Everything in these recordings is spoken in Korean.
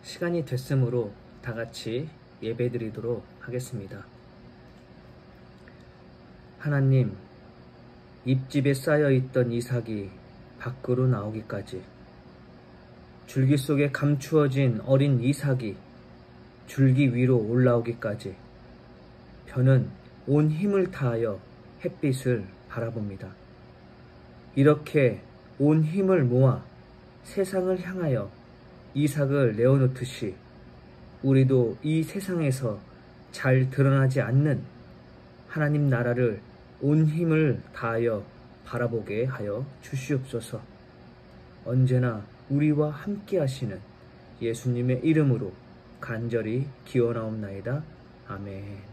시간이 됐으므로 다 같이 예배드리도록 하겠습니다. 하나님, 잎집에 쌓여있던 이삭이 밖으로 나오기까지, 줄기 속에 감추어진 어린 이삭이 줄기 위로 올라오기까지 저는 온 힘을 다하여 햇빛을 바라봅니다. 이렇게 온 힘을 모아 세상을 향하여 이삭을 내어놓듯이 우리도 이 세상에서 잘 드러나지 않는 하나님 나라를 온 힘을 다하여 바라보게 하여 주시옵소서. 언제나 우리와 함께 하시는 예수님의 이름으로 간절히 기원하옵나이다. 아멘.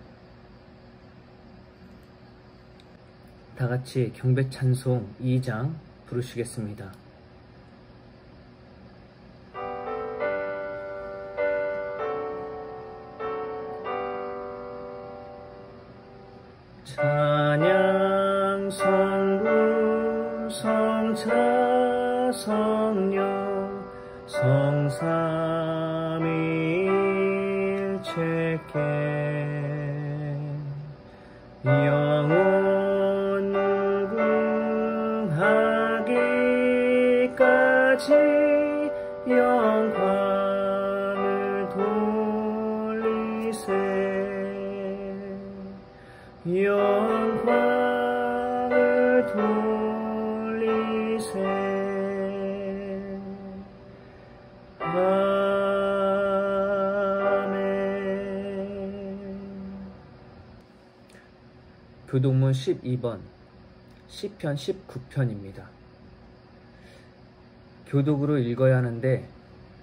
다 같이 경배 찬송 2장 부르시겠습니다. 찬양 성부 성자 성령 성삼위일체께 영원 무궁하기까지 영광을 돌리세. 영광을 돌리세. 아멘. 교독문 12번 시편 19편입니다. 교독으로 읽어야 하는데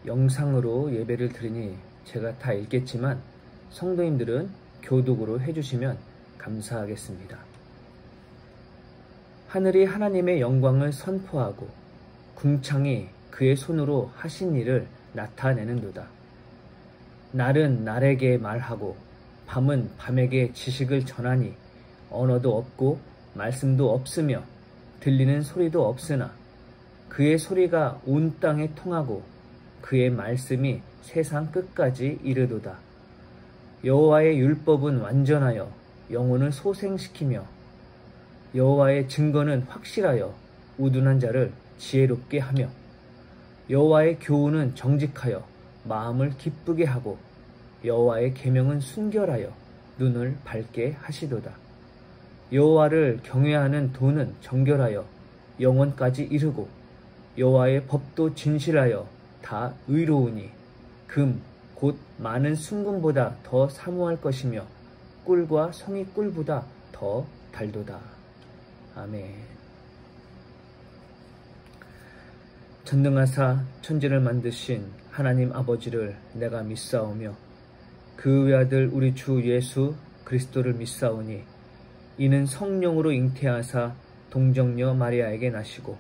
영상으로 예배를 드리니 제가 다 읽겠지만 성도님들은 교독으로 해주시면 감사하겠습니다. 하늘이 하나님의 영광을 선포하고 궁창이 그의 손으로 하신 일을 나타내는도다. 날은 날에게 말하고 밤은 밤에게 지식을 전하니 언어도 없고 말씀도 없으며 들리는 소리도 없으나 그의 소리가 온 땅에 통하고 그의 말씀이 세상 끝까지 이르도다. 여호와의 율법은 완전하여 영혼을 소생시키며 여호와의 증거는 확실하여 우둔한 자를 지혜롭게 하며 여호와의 교훈은 정직하여 마음을 기쁘게 하고 여호와의 계명은 순결하여 눈을 밝게 하시도다. 여호와를 경외하는 도는 정결하여 영원까지 이르고 여호와의 법도 진실하여 다 의로우니 금 곧 많은 순금보다 더 사모할 것이며 꿀과 성이 꿀보다 더 달도다. 아멘. 전능하사 천지를 만드신 하나님 아버지를 내가 믿사오며 그 외아들 우리 주 예수 그리스도를 믿사오니 이는 성령으로 잉태하사 동정녀 마리아에게 나시고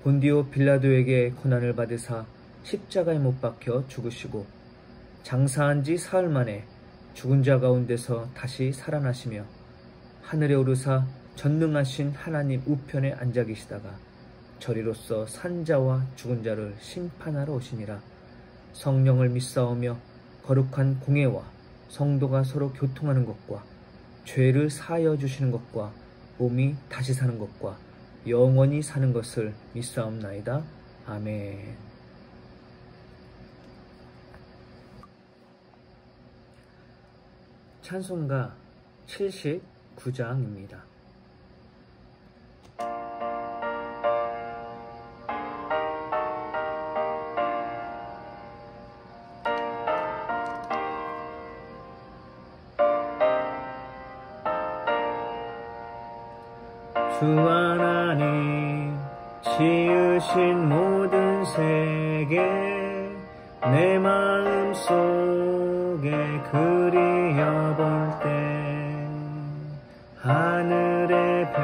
본디오 빌라도에게 고난을 받으사 십자가에 못 박혀 죽으시고 장사한 지 사흘 만에 죽은 자 가운데서 다시 살아나시며 하늘에 오르사 전능하신 하나님 우편에 앉아 계시다가 저리로서 산자와 죽은 자를 심판하러 오시니라. 성령을 믿사오며 거룩한 공회와 성도가 서로 교통하는 것과 죄를 사하여 주시는 것과 몸이 다시 사는 것과 영원히 사는 것을 믿사옵나이다. 아멘. 찬송가 79장입니다. 주 하나님 지으신 모든 세계 내 마음 속에 그리어볼 때 하늘의 별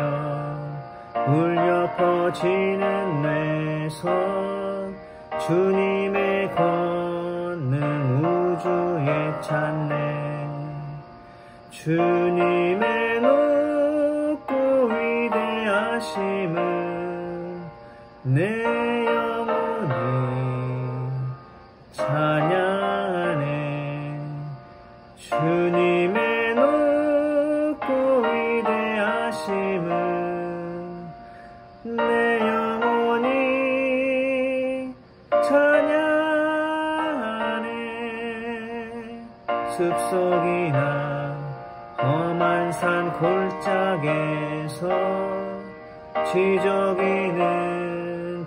울려 퍼지는 내 손 주님의 권능 우주에 찬네. 주님의 높고 위대하심을 내 영혼이 찬양 숲속이나 험한 산 골짜기에서 지저귀는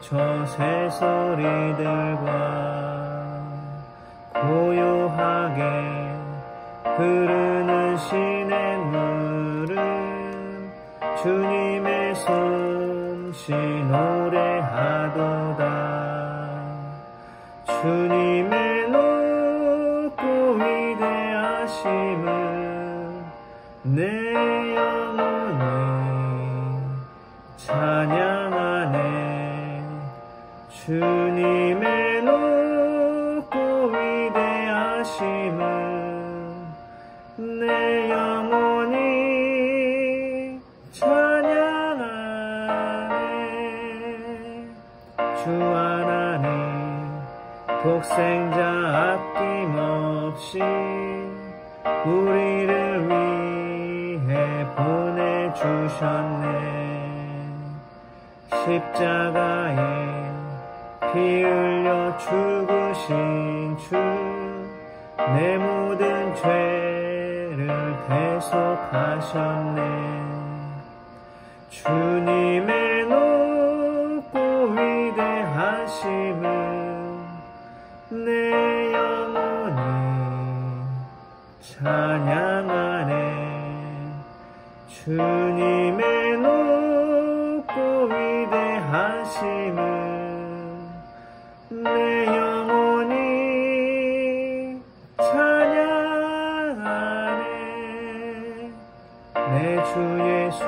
저 새소리들과 고요하게 흐르는 시냇물은 주님의 솜씨 노래하도다. 주님의 높고 위대하심을 내 영혼이 찬양하네. 주님의 높고 위대하심을 내 영혼이 찬양하네. 주 하나님 독생자 아낌없이 우리를 위해 보내주셨네. 십자가에 피 흘려 죽으신 주 내 모든 죄를 대속하셨네. 주님의 높고 위대하심을 내 영혼이 찬양하네. 주님의 높고 위대하심을 내 영혼이 찬양하네. 내 주 예수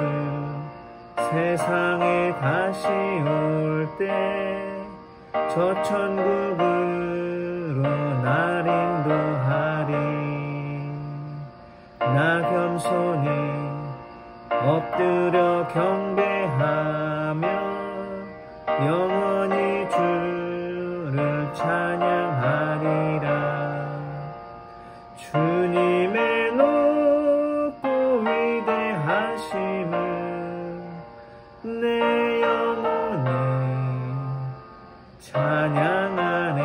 세상에 다시 올 때 저 천국으로 날 인도하리. 나 겸손히 엎드려 경배하며 영원히 주를 찬양하리라. 주님의 높고 위대하심을 내 영혼이 찬양하네.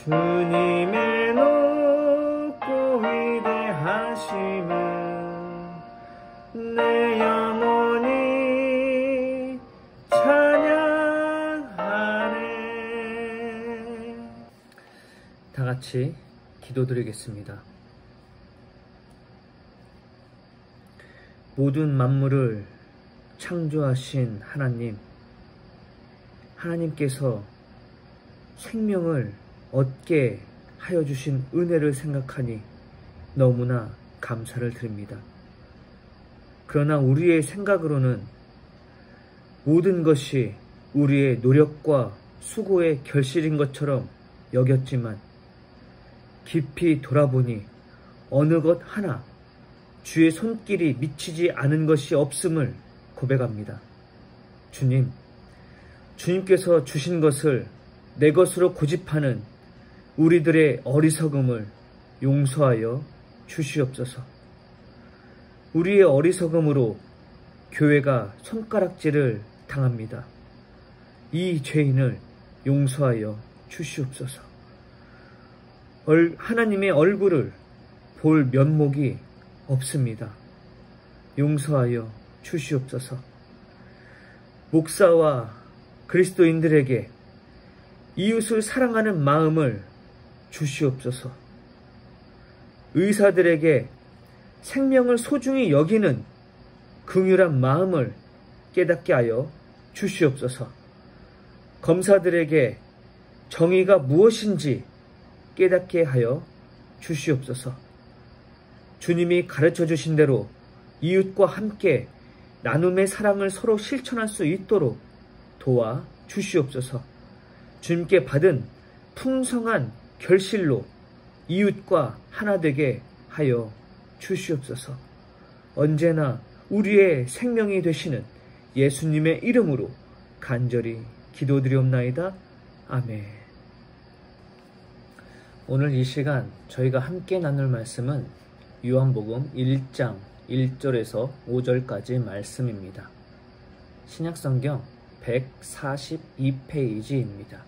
주님의 높고 위대하심을 내 영혼이 찬양하네. 다 같이 기도드리겠습니다. 모든 만물을 창조하신 하나님께서 생명을 얻게 하여 주신 은혜를 생각하니 너무나 감사를 드립니다. 그러나 우리의 생각으로는 모든 것이 우리의 노력과 수고의 결실인 것처럼 여겼지만 깊이 돌아보니 어느 것 하나 주의 손길이 미치지 않은 것이 없음을 고백합니다. 주님께서 주신 것을 내 것으로 고집하는 우리들의 어리석음을 용서하여 주시옵소서. 우리의 어리석음으로 교회가 손가락질을 당합니다. 이 죄인을 용서하여 주시옵소서. 하나님의 얼굴을 볼 면목이 없습니다. 용서하여 주시옵소서. 목사와 그리스도인들에게 이웃을 사랑하는 마음을 주시옵소서. 의사들에게 생명을 소중히 여기는 긍휼한 마음을 깨닫게 하여 주시옵소서. 검사들에게 정의가 무엇인지 깨닫게 하여 주시옵소서. 주님이 가르쳐 주신 대로 이웃과 함께 나눔의 사랑을 서로 실천할 수 있도록 도와 주시옵소서. 주님께 받은 풍성한 결실로 이웃과 하나 되게 하여 주시옵소서. 언제나 우리의 생명이 되시는 예수님의 이름으로 간절히 기도드리옵나이다. 아멘. 오늘 이 시간 저희가 함께 나눌 말씀은 요한복음 1장 1절에서 5절까지 말씀입니다. 신약성경 142페이지입니다.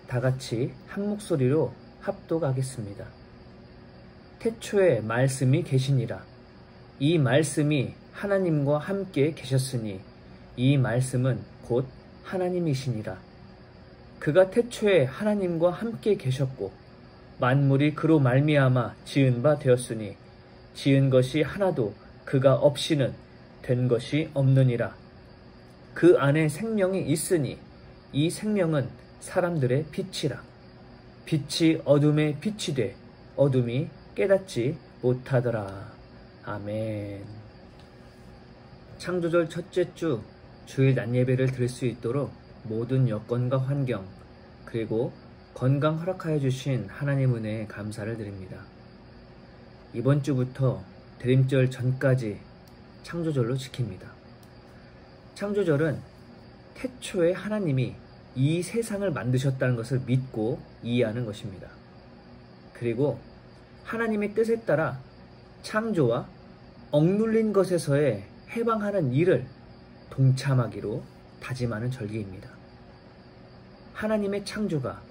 다 같이 한 목소리로 합독하겠습니다. 태초에 말씀이 계시니라. 이 말씀이 하나님과 함께 계셨으니 이 말씀은 곧 하나님이시니라. 그가 태초에 하나님과 함께 계셨고 만물이 그로 말미암아 지은 바 되었으니 지은 것이 하나도 그가 없이는 된 것이 없느니라. 그 안에 생명이 있으니 이 생명은 사람들의 빛이라. 빛이 어둠에 빛이 돼 어둠이 깨닫지 못하더라. 아멘. 창조절 첫째 주 주일 낮 예배를 드릴 수 있도록 모든 여건과 환경 그리고 건강 허락하여 주신 하나님 은혜에 감사를 드립니다. 이번 주부터 대림절 전까지 창조절로 지킵니다. 창조절은 태초에 하나님이 이 세상을 만드셨다는 것을 믿고 이해하는 것입니다. 그리고 하나님의 뜻에 따라 창조와 억눌린 것에서의 해방하는 일을 동참하기로 다짐하는 절기입니다. 하나님의 창조가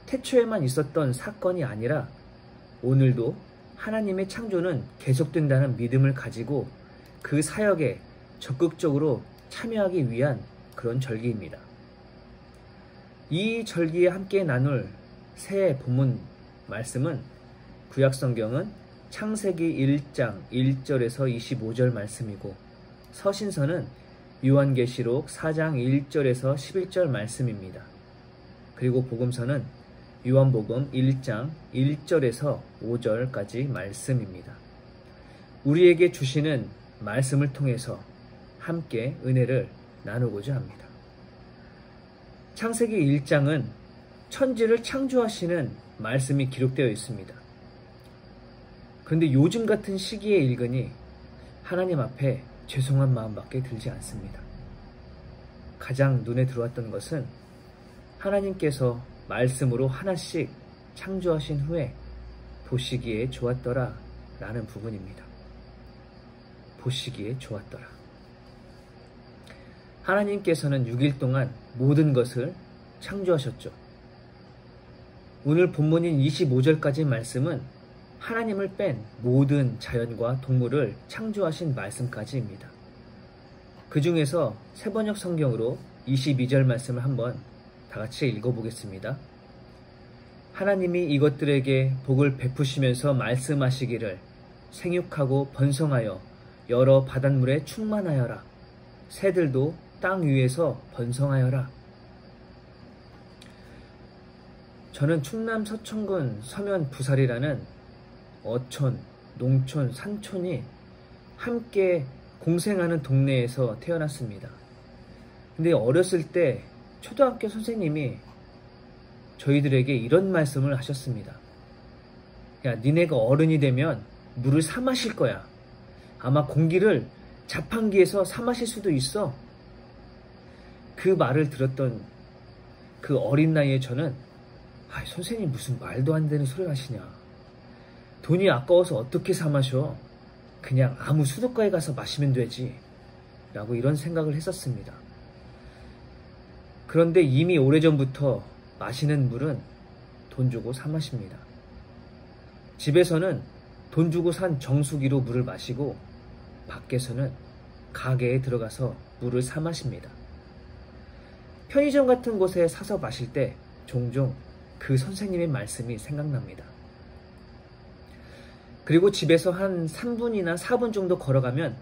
태초에만 있었던 사건이 아니라 오늘도 하나님의 창조는 계속된다는 믿음을 가지고 그 사역에 적극적으로 참여하기 위한 그런 절기입니다. 이 절기에 함께 나눌 새 본문 말씀은 구약성경은 창세기 1장 1절에서 25절 말씀이고 서신서는 요한계시록 4장 1절에서 11절 말씀입니다. 그리고 복음서는 요한복음 1장 1절에서 5절까지 말씀입니다. 우리에게 주시는 말씀을 통해서 함께 은혜를 나누고자 합니다. 창세기 1장은 천지를 창조하시는 말씀이 기록되어 있습니다. 그런데 요즘 같은 시기에 읽으니 하나님 앞에 죄송한 마음밖에 들지 않습니다. 가장 눈에 들어왔던 것은 하나님께서 말씀으로 하나씩 창조하신 후에 보시기에 좋았더라 라는 부분입니다. 보시기에 좋았더라. 하나님께서는 6일 동안 모든 것을 창조하셨죠. 오늘 본문인 25절까지 말씀은 하나님을 뺀 모든 자연과 동물을 창조하신 말씀까지입니다. 그 중에서 세번역 성경으로 22절 말씀을 한번 다 같이 읽어보겠습니다. 하나님이 이것들에게 복을 베푸시면서 말씀하시기를 생육하고 번성하여 여러 바닷물에 충만하여라. 새들도 땅 위에서 번성하여라. 저는 충남 서천군 서면 부살이라는 어촌, 농촌, 산촌이 함께 공생하는 동네에서 태어났습니다. 근데 어렸을 때 초등학교 선생님이 저희들에게 이런 말씀을 하셨습니다. 야, 니네가 어른이 되면 물을 사 마실 거야. 아마 공기를 자판기에서 사 마실 수도 있어. 그 말을 들었던 그 어린 나이에 저는 선생님 무슨 말도 안 되는 소리 하시냐. 돈이 아까워서 어떻게 사 마셔. 그냥 아무 수도가에 가서 마시면 되지. 라고 이런 생각을 했었습니다. 그런데 이미 오래전부터 마시는 물은 돈 주고 사 마십니다. 집에서는 돈 주고 산 정수기로 물을 마시고 밖에서는 가게에 들어가서 물을 사 마십니다. 편의점 같은 곳에 사서 마실 때 종종 그 선생님의 말씀이 생각납니다. 그리고 집에서 한 3분이나 4분 정도 걸어가면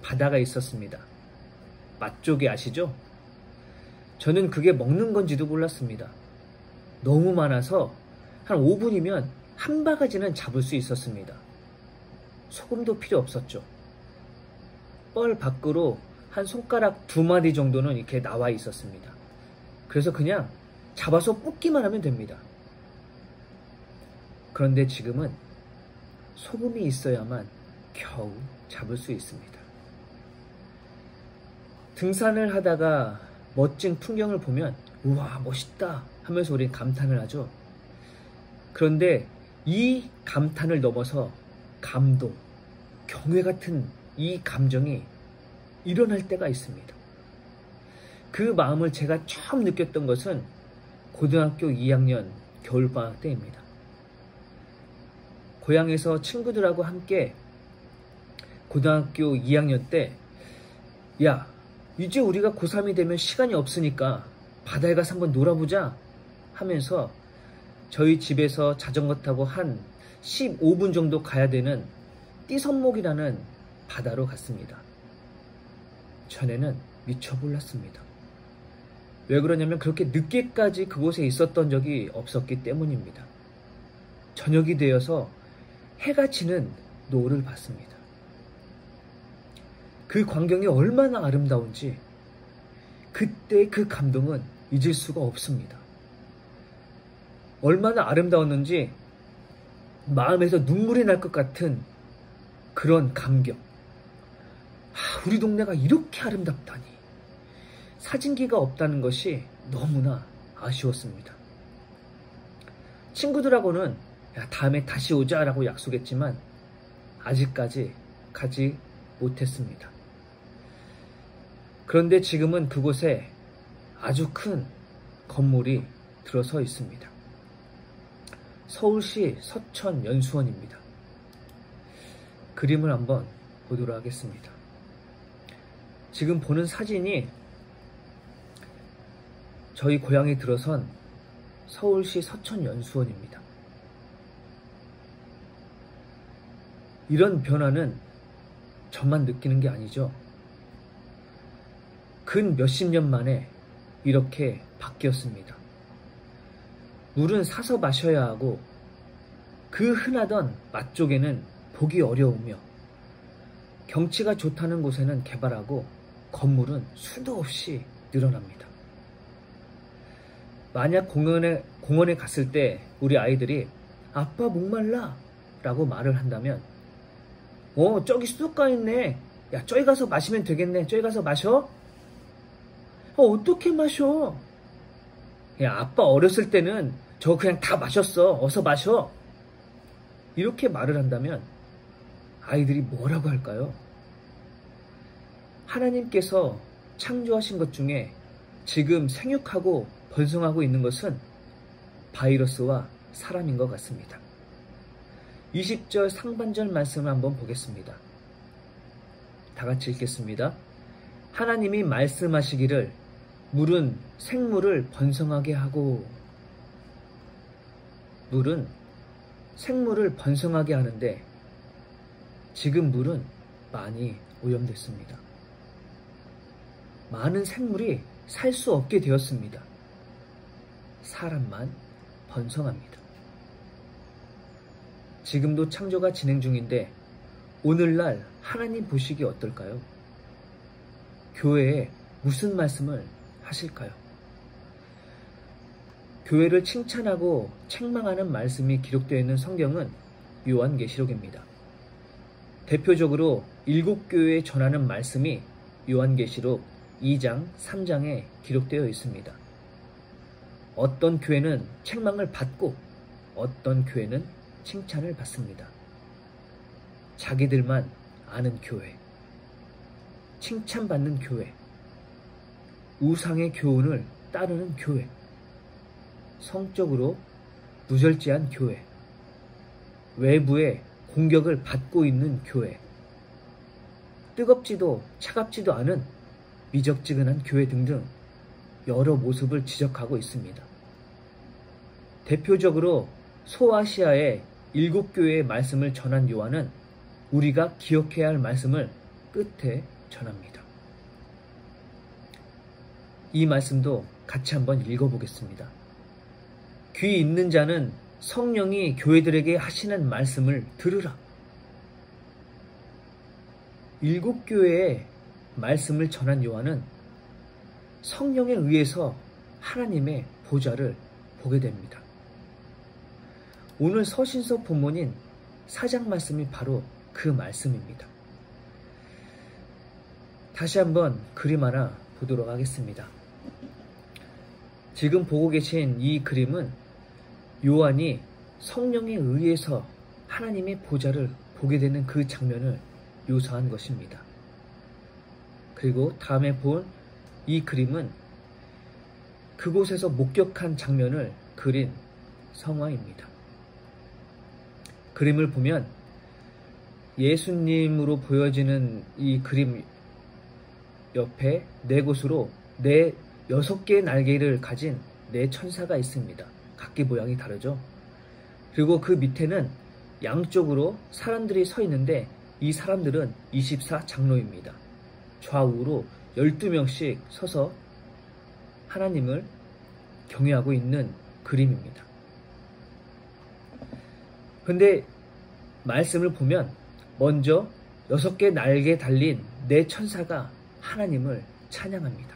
바다가 있었습니다. 맛조개 아시죠? 저는 그게 먹는 건지도 몰랐습니다. 너무 많아서 한 5분이면 한 바가지는 잡을 수 있었습니다. 소금도 필요 없었죠. 뻘 밖으로 한 손가락 2마디 정도는 이렇게 나와 있었습니다. 그래서 그냥 잡아서 볶기만 하면 됩니다. 그런데 지금은 소금이 있어야만 겨우 잡을 수 있습니다. 등산을 하다가 멋진 풍경을 보면 우와 멋있다 하면서 우린 감탄을 하죠. 그런데 이 감탄을 넘어서 감동, 경외 같은 이 감정이 일어날 때가 있습니다. 그 마음을 제가 처음 느꼈던 것은 고등학교 2학년 겨울방학 때입니다. 고향에서 친구들하고 함께 고등학교 2학년 때, 야, 이제 우리가 고3이 되면 시간이 없으니까 바다에 가서 한번 놀아보자 하면서 저희 집에서 자전거 타고 한 15분 정도 가야 되는 띠선목이라는 바다로 갔습니다. 전에는 미처 몰랐습니다. 왜 그러냐면 그렇게 늦게까지 그곳에 있었던 적이 없었기 때문입니다. 저녁이 되어서 해가 지는 노을을 봤습니다. 그 광경이 얼마나 아름다운지 그때 그 감동은 잊을 수가 없습니다. 얼마나 아름다웠는지 마음에서 눈물이 날 것 같은 그런 감격. 우리 동네가 이렇게 아름답다니. 사진기가 없다는 것이 너무나 아쉬웠습니다. 친구들하고는 다음에 다시 오자라고 약속했지만 아직까지 가지 못했습니다. 그런데 지금은 그곳에 아주 큰 건물이 들어서 있습니다. 서울시 서천연수원입니다. 그림을 한번 보도록 하겠습니다. 지금 보는 사진이 저희 고향에 들어선 서울시 서천연수원입니다. 이런 변화는 저만 느끼는 게 아니죠. 근 몇십 년 만에 이렇게 바뀌었습니다. 물은 사서 마셔야 하고 그 흔하던 맛쪽에는 보기 어려우며 경치가 좋다는 곳에는 개발하고 건물은 수도 없이 늘어납니다. 만약 공원에 갔을 때 우리 아이들이 아빠 목말라 라고 말을 한다면 저기 수도가 있네. 야, 저기 가서 마시면 되겠네. 저기 가서 마셔. 어떻게 마셔? 야, 아빠 어렸을 때는 저 그냥 다 마셨어. 어서 마셔. 이렇게 말을 한다면 아이들이 뭐라고 할까요? 하나님께서 창조하신 것 중에 지금 생육하고 번성하고 있는 것은 바이러스와 사람인 것 같습니다. 20절 상반절 말씀을 한번 보겠습니다. 다 같이 읽겠습니다. 하나님이 말씀하시기를 물은 생물을 번성하게 하고. 물은 생물을 번성하게 하는데 지금 물은 많이 오염됐습니다. 많은 생물이 살 수 없게 되었습니다. 사람만 번성합니다. 지금도 창조가 진행 중인데 오늘날 하나님 보시기 어떨까요? 교회에 무슨 말씀을 하실까요? 교회를 칭찬하고 책망하는 말씀이 기록되어 있는 성경은 요한계시록입니다. 대표적으로 7교회에 전하는 말씀이 요한계시록 2장, 3장에 기록되어 있습니다. 어떤 교회는 책망을 받고 어떤 교회는 칭찬을 받습니다. 자기들만 아는 교회, 칭찬받는 교회, 우상의 교훈을 따르는 교회, 성적으로 무절제한 교회, 외부의 공격을 받고 있는 교회, 뜨겁지도 차갑지도 않은 미적지근한 교회 등등 여러 모습을 지적하고 있습니다. 대표적으로 소아시아의 7교회의 말씀을 전한 요한은 우리가 기억해야 할 말씀을 끝에 전합니다. 이 말씀도 같이 한번 읽어보겠습니다. 귀 있는 자는 성령이 교회들에게 하시는 말씀을 들으라. 7교회의 말씀을 전한 요한은 성령에 의해서 하나님의 보좌를 보게 됩니다. 오늘 서신서 본문인 4장 말씀이 바로 그 말씀입니다. 다시 한번 그림 하나 보도록 하겠습니다. 지금 보고 계신 이 그림은 요한이 성령에 의해서 하나님의 보좌를 보게 되는 그 장면을 묘사한 것입니다. 그리고 다음에 본 이 그림은 그곳에서 목격한 장면을 그린 성화입니다. 그림을 보면 예수님으로 보여지는 이 그림 옆에 네 곳으로 6개의 날개를 가진 4천사가 있습니다. 각기 모양이 다르죠. 그리고 그 밑에는 양쪽으로 사람들이 서 있는데 이 사람들은 24장로입니다. 좌우로 12명씩 서서 하나님을 경외하고 있는 그림입니다. 그런데 말씀을 보면 먼저 6개 날개 달린 4천사가 하나님을 찬양합니다.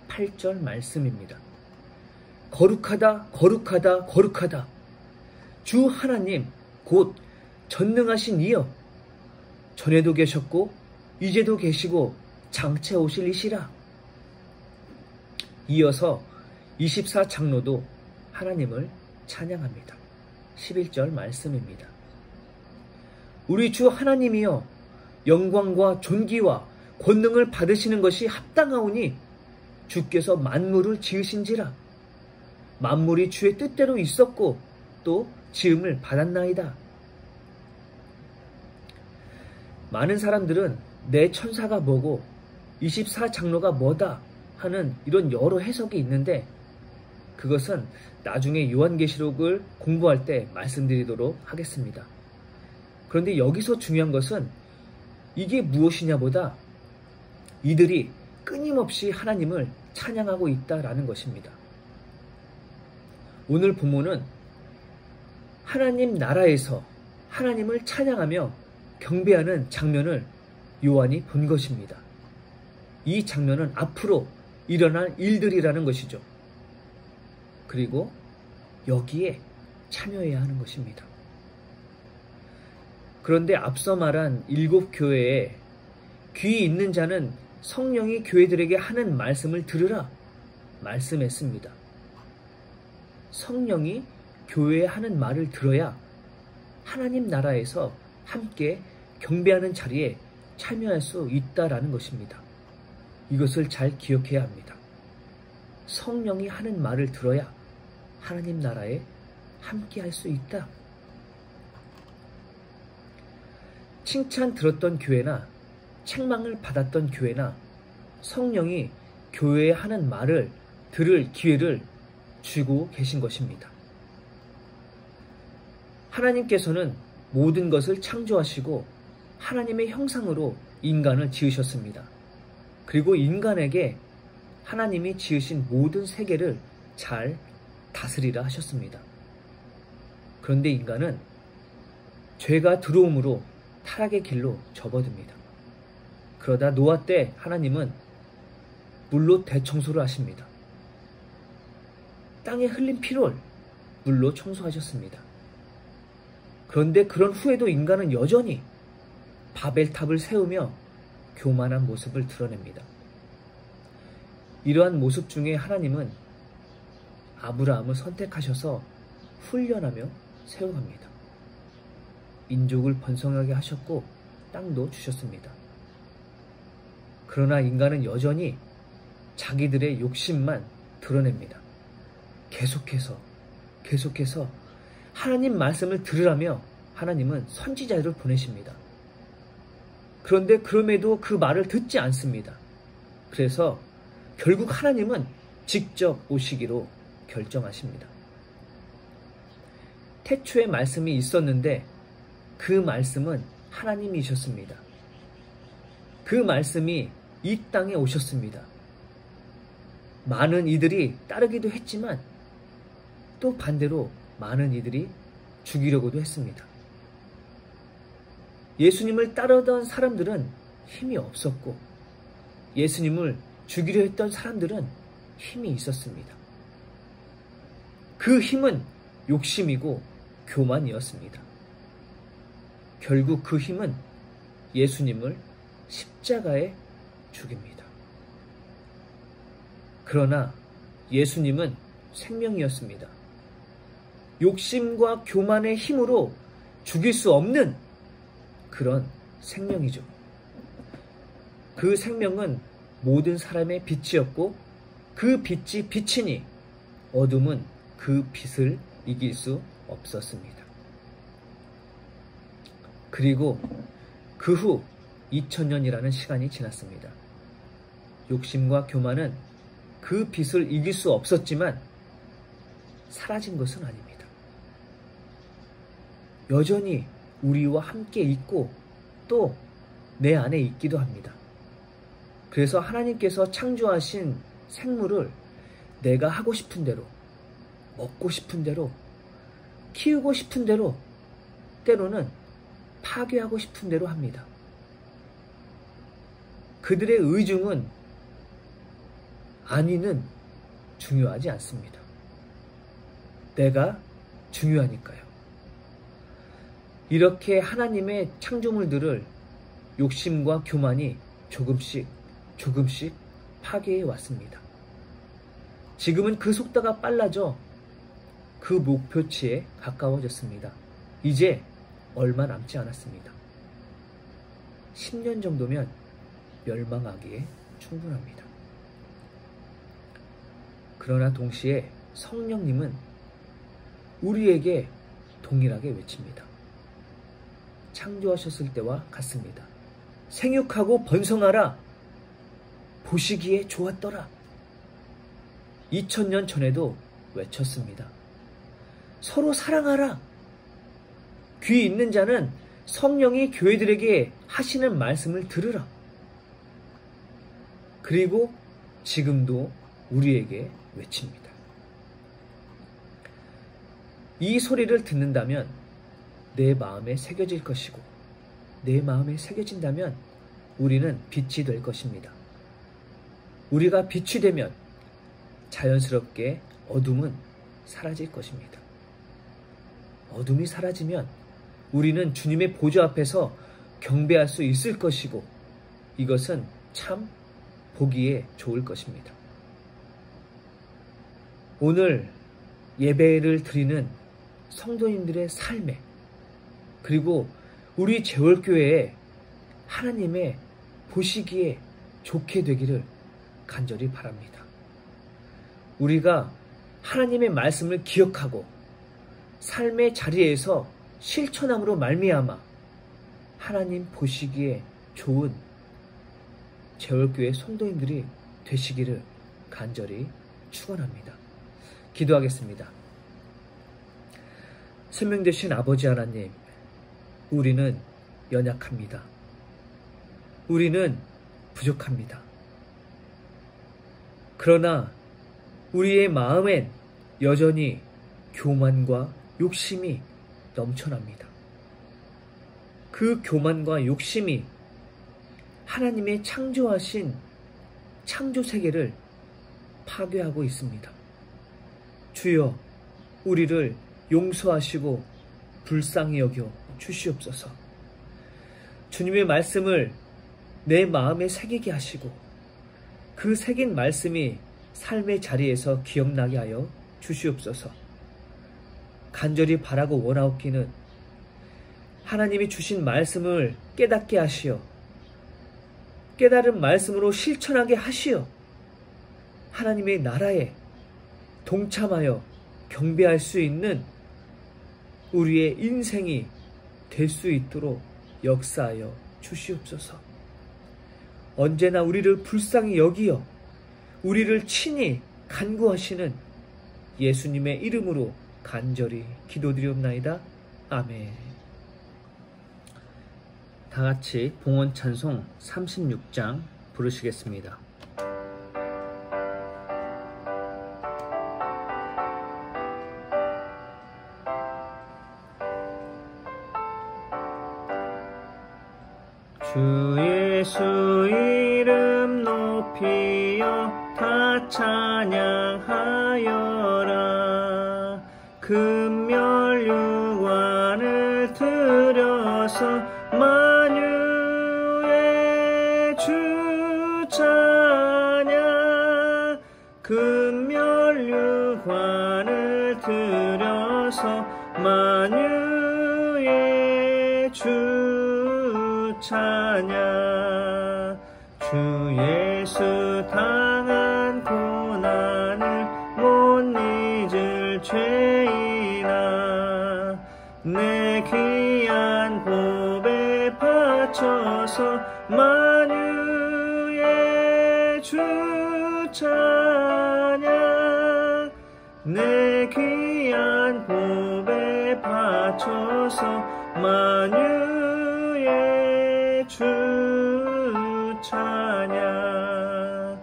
8절 말씀입니다. 거룩하다, 거룩하다, 거룩하다. 주 하나님 곧 전능하신 이여, 전에도 계셨고 이제도 계시고 장차 오실 이시라. 이어서 24장로도 하나님을 찬양합니다. 11절 말씀입니다. 우리 주 하나님이여, 영광과 존귀와 권능을 받으시는 것이 합당하오니 주께서 만물을 지으신지라. 만물이 주의 뜻대로 있었고 또 지음을 받았나이다. 많은 사람들은 내 천사가 뭐고 24장로가 뭐다 하는 이런 여러 해석이 있는데 그것은 나중에 요한계시록을 공부할 때 말씀드리도록 하겠습니다. 그런데 여기서 중요한 것은 이게 무엇이냐보다 이들이 끊임없이 하나님을 찬양하고 있다라는 것입니다. 오늘 본문은 하나님 나라에서 하나님을 찬양하며 경배하는 장면을 요한이 본 것입니다. 이 장면은 앞으로 일어날 일들이라는 것이죠. 그리고 여기에 참여해야 하는 것입니다. 그런데 앞서 말한 7교회에 귀 있는 자는 성령이 교회들에게 하는 말씀을 들으라 말씀했습니다. 성령이 교회에 하는 말을 들어야 하나님 나라에서 함께 경배하는 자리에 참여할 수 있다라는 것입니다. 이것을 잘 기억해야 합니다. 성령이 하는 말을 들어야 하나님 나라에 함께 할 수 있다. 칭찬 들었던 교회나 책망을 받았던 교회나 성령이 교회에 하는 말을 들을 기회를 주고 계신 것입니다. 하나님께서는 모든 것을 창조하시고 하나님의 형상으로 인간을 지으셨습니다. 그리고 인간에게 하나님이 지으신 모든 세계를 잘 다스리라 하셨습니다. 그런데 인간은 죄가 들어옴으로 타락의 길로 접어듭니다. 그러다 노아 때 하나님은 물로 대청소를 하십니다. 땅에 흘린 피를 물로 청소하셨습니다. 그런데 그런 후에도 인간은 여전히 바벨탑을 세우며 교만한 모습을 드러냅니다. 이러한 모습 중에 하나님은 아브라함을 선택하셔서 훈련하며 세워갑니다. 민족을 번성하게 하셨고 땅도 주셨습니다. 그러나 인간은 여전히 자기들의 욕심만 드러냅니다. 계속해서 하나님 말씀을 들으라며 하나님은 선지자들을 보내십니다. 그런데 그럼에도 그 말을 듣지 않습니다. 그래서 결국 하나님은 직접 오시기로 결정하십니다. 태초에 말씀이 있었는데 그 말씀은 하나님이셨습니다. 그 말씀이 이 땅에 오셨습니다. 많은 이들이 따르기도 했지만 또 반대로 많은 이들이 죽이려고도 했습니다. 예수님을 따르던 사람들은 힘이 없었고 예수님을 죽이려 했던 사람들은 힘이 있었습니다. 그 힘은 욕심이고 교만이었습니다. 결국 그 힘은 예수님을 십자가에 죽입니다. 그러나 예수님은 생명이었습니다. 욕심과 교만의 힘으로 죽일 수 없는 그런 생명이죠. 그 생명은 모든 사람의 빛이었고 그 빛이 빛이니 어둠은 그 빛을 이길 수 없었습니다. 그리고 그 후 2000년이라는 시간이 지났습니다. 욕심과 교만은 그 빛을 이길 수 없었지만 사라진 것은 아닙니다. 여전히 우리와 함께 있고 또 내 안에 있기도 합니다. 그래서 하나님께서 창조하신 생물을 내가 하고 싶은 대로, 먹고 싶은 대로, 키우고 싶은 대로, 때로는 파괴하고 싶은 대로 합니다. 그들의 의중은 안위는 중요하지 않습니다. 내가 중요하니까요. 이렇게 하나님의 창조물들을 욕심과 교만이 조금씩 파괴해 왔습니다. 지금은 그 속도가 빨라져 그 목표치에 가까워졌습니다. 이제 얼마 남지 않았습니다. 10년 정도면 멸망하기에 충분합니다. 그러나 동시에 성령님은 우리에게 동일하게 외칩니다. 창조하셨을 때와 같습니다. 생육하고 번성하라. 보시기에 좋았더라. 2000년 전에도 외쳤습니다. 서로 사랑하라. 귀 있는 자는 성령이 교회들에게 하시는 말씀을 들으라. 그리고 지금도 우리에게 외칩니다. 이 소리를 듣는다면 내 마음에 새겨질 것이고, 내 마음에 새겨진다면 우리는 빛이 될 것입니다. 우리가 빛이 되면 자연스럽게 어둠은 사라질 것입니다. 어둠이 사라지면 우리는 주님의 보좌 앞에서 경배할 수 있을 것이고, 이것은 참 보기에 좋을 것입니다. 오늘 예배를 드리는 성도님들의 삶에, 그리고 우리 재월교회에 하나님의 보시기에 좋게 되기를 간절히 바랍니다. 우리가 하나님의 말씀을 기억하고 삶의 자리에서 실천함으로 말미암아 하나님 보시기에 좋은 재월교회 성도님들이 되시기를 간절히 축원합니다. 기도하겠습니다. 생명 되신 아버지 하나님, 우리는 연약합니다. 우리는 부족합니다. 그러나 우리의 마음엔 여전히 교만과 욕심이 넘쳐납니다. 그 교만과 욕심이 하나님의 창조하신 창조 세계를 파괴하고 있습니다. 주여, 우리를 용서하시고 불쌍히 여겨 주시옵소서. 주님의 말씀을 내 마음에 새기게 하시고 그 새긴 말씀이 삶의 자리에서 기억나게 하여 주시옵소서. 간절히 바라고 원하옵기는 하나님이 주신 말씀을 깨닫게 하시어 깨달은 말씀으로 실천하게 하시어 하나님의 나라에 동참하여 경배할 수 있는 우리의 인생이 될 수 있도록 역사하여 주시옵소서. 언제나 우리를 불쌍히 여기어 우리를 친히 간구하시는 예수님의 이름으로 간절히 기도드리옵나이다. 아멘. 다 같이 봉헌 찬송 36장 부르시겠습니다. 주 예수 이름 높이어 다 찬양하여라. 금멸 유관을 들여서 만유의 주 찬양. 금멸 유관을 들여서 만유의 주 찬양. 주 예수 당한 고난을 못 잊을 죄인아, 내 귀한 보배 받쳐서 만유의 주 찬양 내 귀한 보배 바쳐서 만유의 주 찬양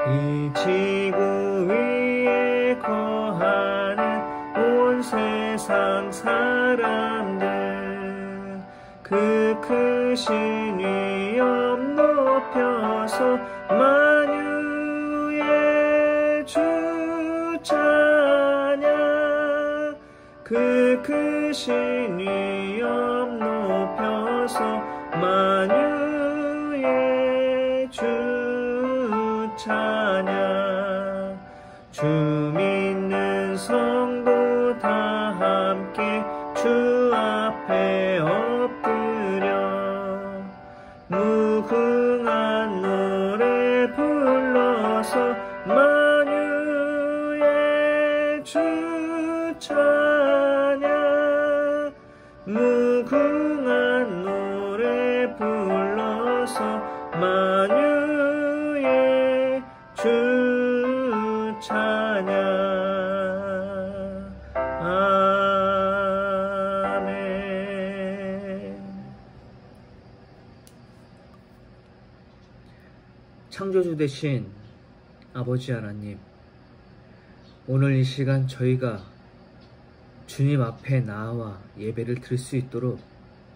이 지구 위에 거하는 온 세상 사람들 그 크신 위엄 높여서 만유의 주 찬양 그 크신 위엄 높여서 만유의 주 찬양 주 믿는 성도 다 함께 주 앞에 엎드려 무궁한 노래 불러서 만유의 주 찬양 무궁한 노래 불러서 만유의 주 찬양 아멘. 창조주 되신 아버지 하나님, 오늘 이 시간 저희가 주님 앞에 나와 예배를 드릴 수 있도록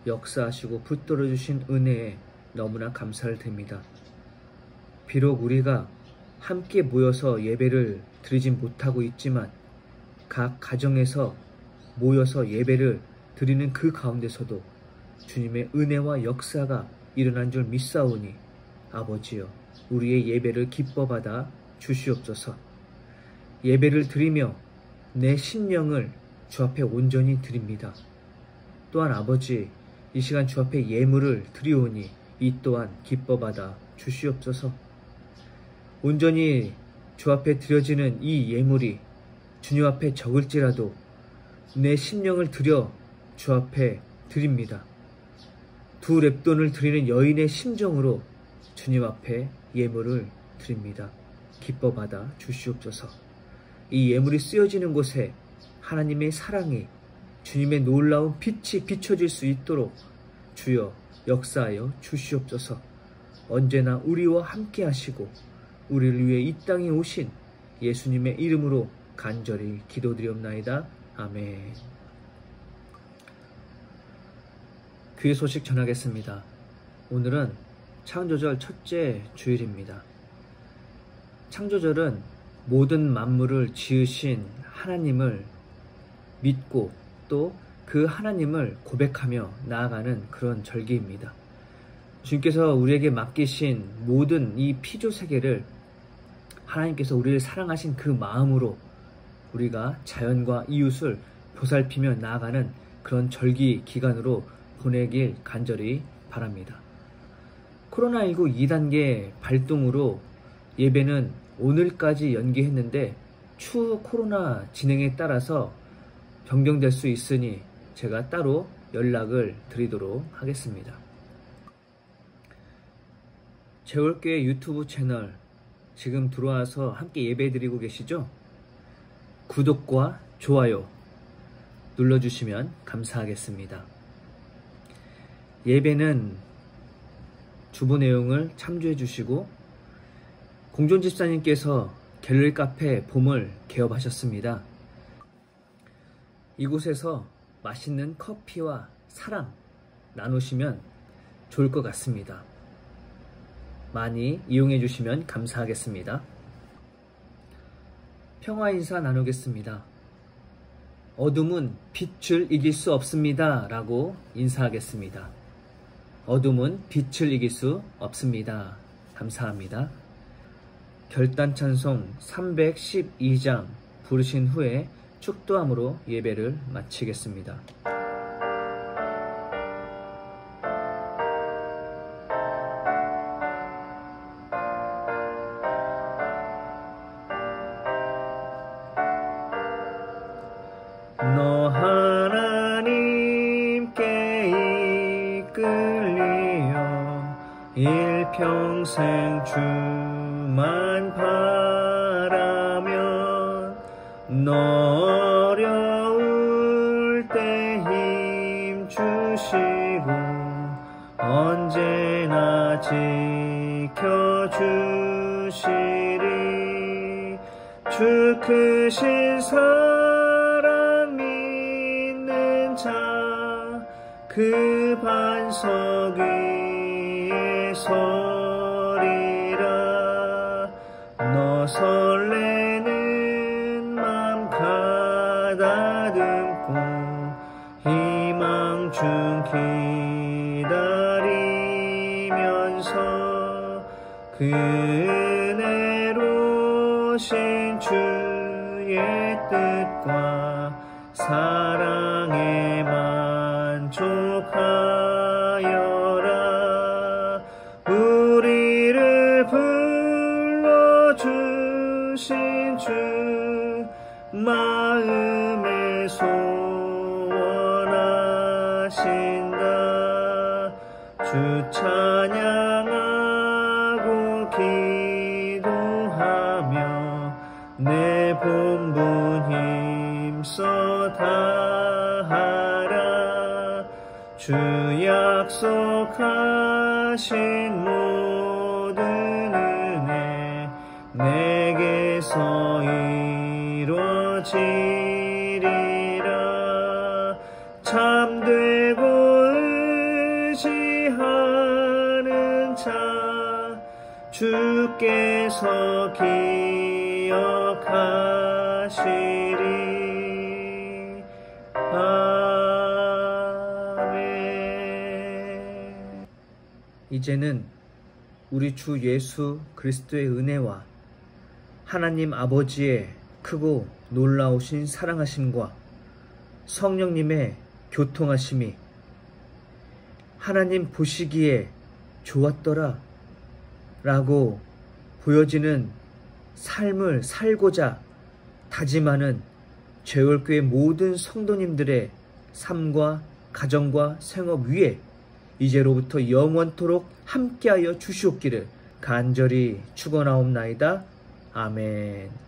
역사하시고 붙들어 주신 은혜에 너무나 감사를 드립니다. 비록 우리가 함께 모여서 예배를 드리진 못하고 있지만 각 가정에서 모여서 예배를 드리는 그 가운데서도 주님의 은혜와 역사가 일어난 줄 믿사오니 아버지여 우리의 예배를 기뻐 받아 주시옵소서. 예배를 드리며 내 심령을 주 앞에 온전히 드립니다. 또한 아버지 이 시간 주 앞에 예물을 드리오니 이 또한 기뻐 받아 주시옵소서. 온전히 주 앞에 드려지는 이 예물이 주님 앞에 적을지라도 내 심령을 드려 주 앞에 드립니다. 2렙돈을 드리는 여인의 심정으로 주님 앞에 예물을 드립니다. 기뻐 받아 주시옵소서. 이 예물이 쓰여지는 곳에 하나님의 사랑이 주님의 놀라운 빛이 비춰질 수 있도록 주여 역사하여 주시옵소서. 언제나 우리와 함께 하시고 우리를 위해 이 땅에 오신 예수님의 이름으로 간절히 기도드리옵나이다. 아멘. 귀의 소식 전하겠습니다. 오늘은 창조절 첫째 주일입니다. 창조절은 모든 만물을 지으신 하나님을 믿고 또 그 하나님을 고백하며 나아가는 그런 절기입니다. 주님께서 우리에게 맡기신 모든 이 피조 세계를 하나님께서 우리를 사랑하신 그 마음으로 우리가 자연과 이웃을 보살피며 나아가는 그런 절기 기간으로 보내길 간절히 바랍니다. 코로나19 2단계 발동으로 예배는 오늘까지 연기했는데 추후 코로나 진행에 따라서 변경될 수 있으니 제가 따로 연락을 드리도록 하겠습니다. 재울교회 유튜브 채널 지금 들어와서 함께 예배드리고 계시죠? 구독과 좋아요 눌러주시면 감사하겠습니다. 예배는 주보 내용을 참조해 주시고 공존집사님께서 갤러리 카페 봄을 개업하셨습니다. 이곳에서 맛있는 커피와 사랑 나누시면 좋을 것 같습니다. 많이 이용해 주시면 감사하겠습니다. 평화 인사 나누겠습니다. 어둠은 빛을 이길 수 없습니다. 라고 인사하겠습니다. 어둠은 빛을 이길 수 없습니다. 감사합니다. 결단 찬송 312장 부르신 후에 축도함으로 예배를 마치겠습니다. 너 하나님께 이끌리어 평생 주만 바라면 너 어려울 때 힘 주시고 언제나 지켜주시리. 주 크신 사랑 믿는 자 그 반석 위에 서리라. 너 설레는 맘 가다듬고 희망 중 기다리면서 그네로신 주의 뜻과 사랑에 만족하여라. 우리를 불러주신 주 마음에 소원하신다. 주 찬양하고 기도하며 내 본분 힘써 다하라. 주 약속하신 모든 은혜 내게서 이루어지리라. 참되고 의지하는 자 주께서 기억하시리. 아멘. 이제는 우리 주 예수 그리스도의 은혜와 하나님 아버지의 크고 놀라우신 사랑하심과 성령님의 교통하심이 하나님 보시기에 좋았더라 라고 보여지는 삶을 살고자 다짐하는 제월교회 모든 성도님들의 삶과 가정과 생업 위에 이제로부터 영원토록 함께하여 주시옵기를 간절히 축원하옵나이다. 아멘.